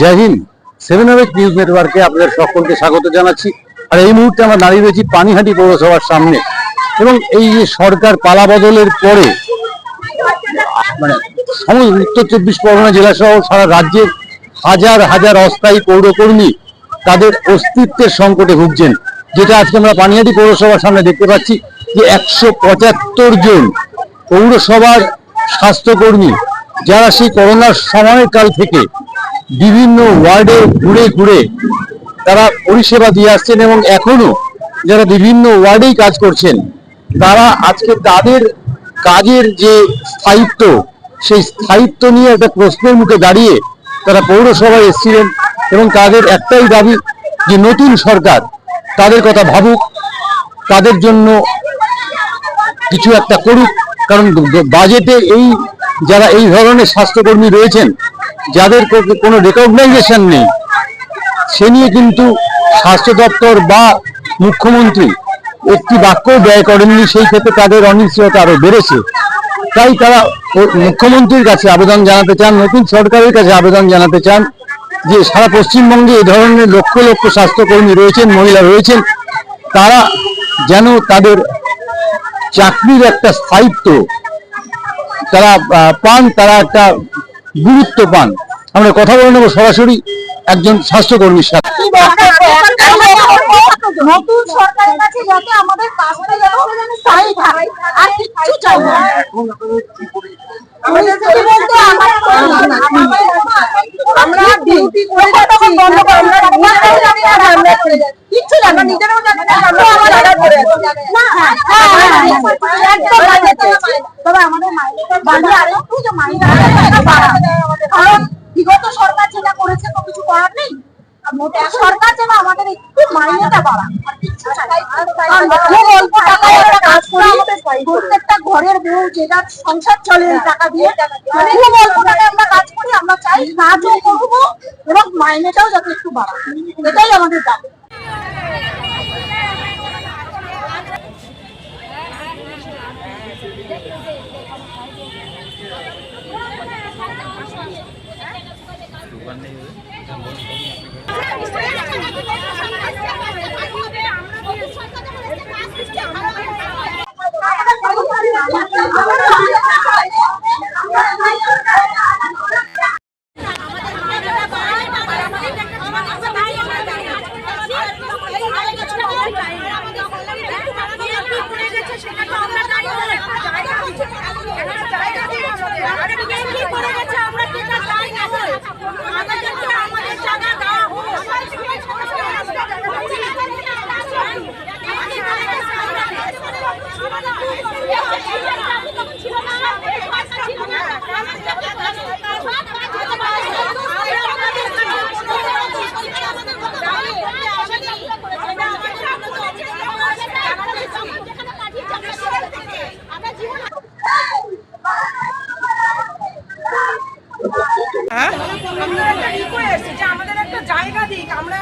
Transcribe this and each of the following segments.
জয় Hind. 7 news নেটওয়ার্কে আপনাদের সকলকে স্বাগত জানাচ্ছি। আর এই মুহূর্তে আমরা দাঁড়িয়ে রয়েছি পানিহাটি পৌরসভার সামনে। এবং এই যে সরকার পালা বদলের পরে মানে সমস্ত উত্তর 24 পরগনা জেলা সহ সারা রাজ্যের হাজার হাজার অস্থায়ী পৌরকর্মী তাদের অস্তিত্বের সংকটে ভুগছেন। যেটা আজকে আমরা পানিহাটি পৌরসভার সামনে দেখতে পাচ্ছি যে 175 জন পৌরসভার স্বাস্থ্যকর্মী যারা সেই করোনার সময়কাল থেকে বিভিন্ন ওয়ার্ডে ঘুরে ঘুরে তারা পরিষেবা দিয়ে আসছেন এবং এখনো যারা বিভিন্ন ওয়ার্ডেই কাজ করছেন তারা আজকে তাদের কাজের যে স্থায়িত্ব সেই স্থায়িত্ব নিয়ে একটা প্রশ্নের মুখে দাঁড়িয়ে তারা পৌরসভায় এসেছিলেন এবং তাদের একটাই দাবি যে নতুন সরকার তাদের কথা ভাবুক, তাদের জন্য কিছু একটা করুক। কারণ বাজেটে যারা এই ধরনের স্বাস্থ্যকর্মী রয়েছেন যাদের কোনো রেকগনাইজেশন নেই সে নিয়ে কিন্তু স্বাস্থ্য দপ্তর বা মুখ্যমন্ত্রী একটি বাক্য ব্যয় করেননি। সেই ক্ষেত্রে তাদের অনিশ্চয়তা আরো বেড়েছে। তাই তারা মুখ্যমন্ত্রীর কাছে আবেদন জানাতে চান, নতুন সরকারের কাছে আবেদন জানাতে চান যে সারা পশ্চিমবঙ্গে এই ধরনের লক্ষ লক্ষ স্বাস্থ্যকর্মী রয়েছেন, মহিলা রয়েছেন, তারা যেন তাদের চাকরির একটা স্থায়িত্ব তারা পান, তারা একটা গুরুত্ব পান। আমরা কথা বলে নেব সরাসরি একজন স্বাস্থ্যকর্মীর সাথে। নতুন সরকারের কাছে যাতে আমাদের কাজটা যেন স্থায়ী থাকে আর কিছু চাই না। আমরা ডিউটি করে যাচ্ছি, কিচ্ছু জানো নিজেরাও জানি না, তবে আমাদের মাইনে আরেকটু যে মাইনে কারণ বিগত সরকার যেটা করেছে তো কিছু করার নেই। সরকার যেন আমাদের একটু মাইনেটা বাড়ায় আর কিছু চাই। অল্প টাকায় একটা কাজ করে আমাদের প্রত্যেকটা ঘরের বউ যেটা সংসার চলে এই টাকা দিয়ে খুব অল্প টাকায় আমরা কাজ করি। আমরা চাই কাজও করবো এবং মাইনেটাও যাতে একটু বাড়ায়, এটাই আমাদের দাবি। আমাদের একটা জায়গা দিক। আমরা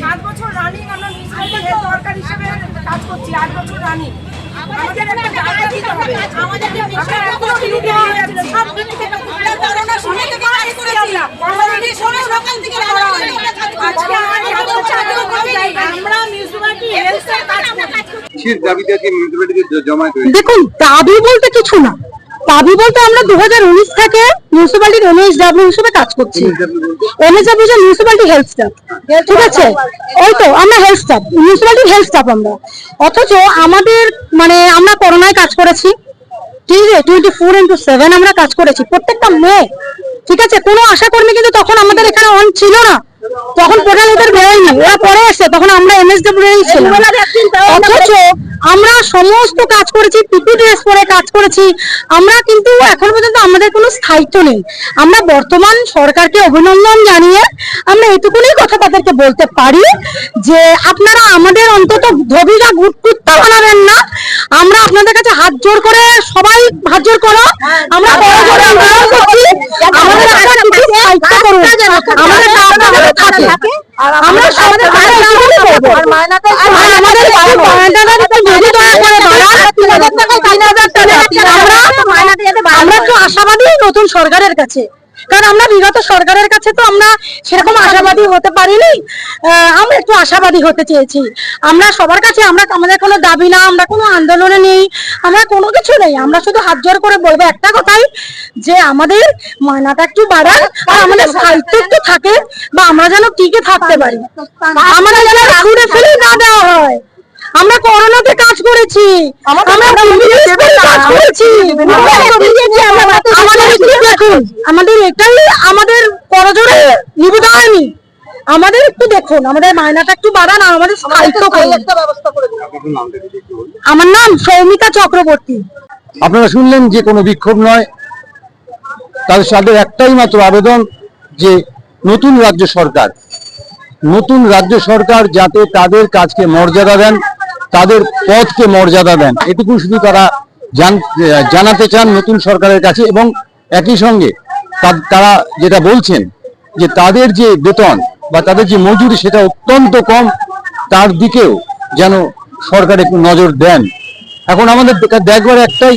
7 বছর রানিং আমরা মিউনিসিপ্যালিটি হেলথ ওয়ার্কার হিসেবে কাজ করছি, 8 বছর রানিং। আমাদের একটা জায়গা দিতে হবে। আমাদের যে মিশনগুলো ডিউটি হয়ে যাচ্ছে সব দিক থেকে আমরা করোনার সময় থেকে কাজ করেছি, কমিউনিটি সময় লোকাল থেকে করা হয়। আজকে আমাদের এত চাকরি করে জায়গা আমরা মিউনিসিপ্যালিটি হেলথে কাজ করছি। কিসের দাবিতে কি মিউনিসিপ্যালিটিতে জমায়েত হয়েছে? দেখুন, দাবি বলতে কিছু না। দাবি বলতে আমরা 2019 থেকে মিউনিসিপ্যালিটির এমএসডব্লিউ হিসেবে কাজ করছি। এমএসডব্লিউ যে মিউনিসিপ্যালিটি হেলথ স্টাফ, ঠিক আছে? ওই তো আমরা health staff, municipality health staff আমরা। অথচ আমাদের আমরা করোনায় কাজ করেছি, ঠিক আছে? 24/7 আমরা কাজ করেছি, প্রত্যেকটা মেয়ে, ঠিক আছে? কোনো আশাকর্মী কিন্তু তখন আমাদের এখানে অন ছিল না, তখন পোর্টাল ওদের বেরোয়নি, ওরা পরে এসে, তখন আমরা এমএসডব্লিউ ছিলাম। অথচ আমরা সমস্ত কাজ করেছি, পিপি ড্রেস পরে কাজ করেছি আমরা, কিন্তু এখন পর্যন্ত আমাদের কোনো স্থায়িত্ব নেই। আমরা বর্তমান সরকারকে অভিনন্দন জানিয়ে আমরা এটুকুনি কথা তাদেরকে বলতে পারি যে আপনারা আমাদের অন্তত ধবিরা ভুটকুত্তা বানাবেন না। আমরা আপনাদের কাছে হাত জোর করে, সবাই হাত জোর করো, আমরা আন্দোলন করছি, আমাদের একটা কিছু স্থায়িত্ব করুন, আমাদের আপনাদের থাকে। আমরা আমাদের আমরা একটু আশাবাদী নতুন সরকারের কাছে কারণ আমরা বিগত সরকারের কাছে তো আমরা সেরকম আশাবাদী হতে পারিনি। আমরা একটু আশাবাদী হতে চেয়েছি। আমরা সবার কাছে আমাদের কোনো দাবি না, আমরা কোনো আন্দোলনে নেই, আমরা কোনো কিছু নেই। আমরা শুধু হাত জোর করে বলবো একটা কথাই, যে আমাদের মায়নাটা একটু বাড়ান, আর আমাদের সাহিত্য একটু থাকে, বা আমরা যেন টিকে থাকতে পারি, আমাদের যেন ঘুরে ফিরে না দেওয়া হয়। আমরা করোনাতে কাজ করেছি, আমরা কাজ করেছি, আমাদের একটু দেখুন, আমাদের এটাই আমাদের করজোড়ে নিবেদন হয়নি। আমাদের একটু দেখুন, আমাদের মায়নাটা একটু বাড়ান, আর আমাদের সাহিত্য করুন। আমার নাম সৌমিতা চক্রবর্তী। আপনারা শুনলেন যে কোনো বিক্ষোভ নয়, তাদের একটাই মাত্র আবেদন যে নতুন রাজ্য সরকার যাতে তাদের কাজকে মর্যাদা দেন, তাদের পদকে মর্যাদা দেন, এটুকু শুধু তারা জানাতে চান নতুন সরকারের কাছে। এবং একই সঙ্গে তারা যেটা বলছেন যে তাদের যে বেতন বা তাদের যে মজুরি সেটা অত্যন্ত কম, তার দিকেও যেন সরকার একটু নজর দেন। এখন আমাদের দেখবার একটাই,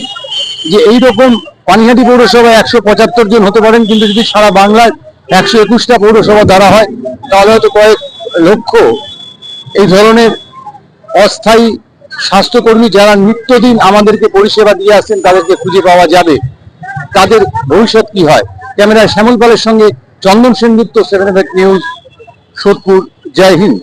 যে এইরকম পানিহাটি পৌরসভায় 175 জন হতে পারেন, কিন্তু যদি সারা বাংলায় 121টা পৌরসভা দ্বারা হয়, তাহলে হয়তো কয়েক লক্ষ এই ধরনের অস্থায়ী স্বাস্থ্যকর্মী যারা নিত্যদিন আমাদেরকে পরিষেবা দিয়ে আসছেন, তাদেরকে খুঁজে পাওয়া যাবে। তাদের ভবিষ্যৎ কি হয়? ক্যামেরায় শ্যামল পালের সঙ্গে চন্দন সেনগুপ্ত, 7 নিউজ, সোদপুর। জয় হিন্দ।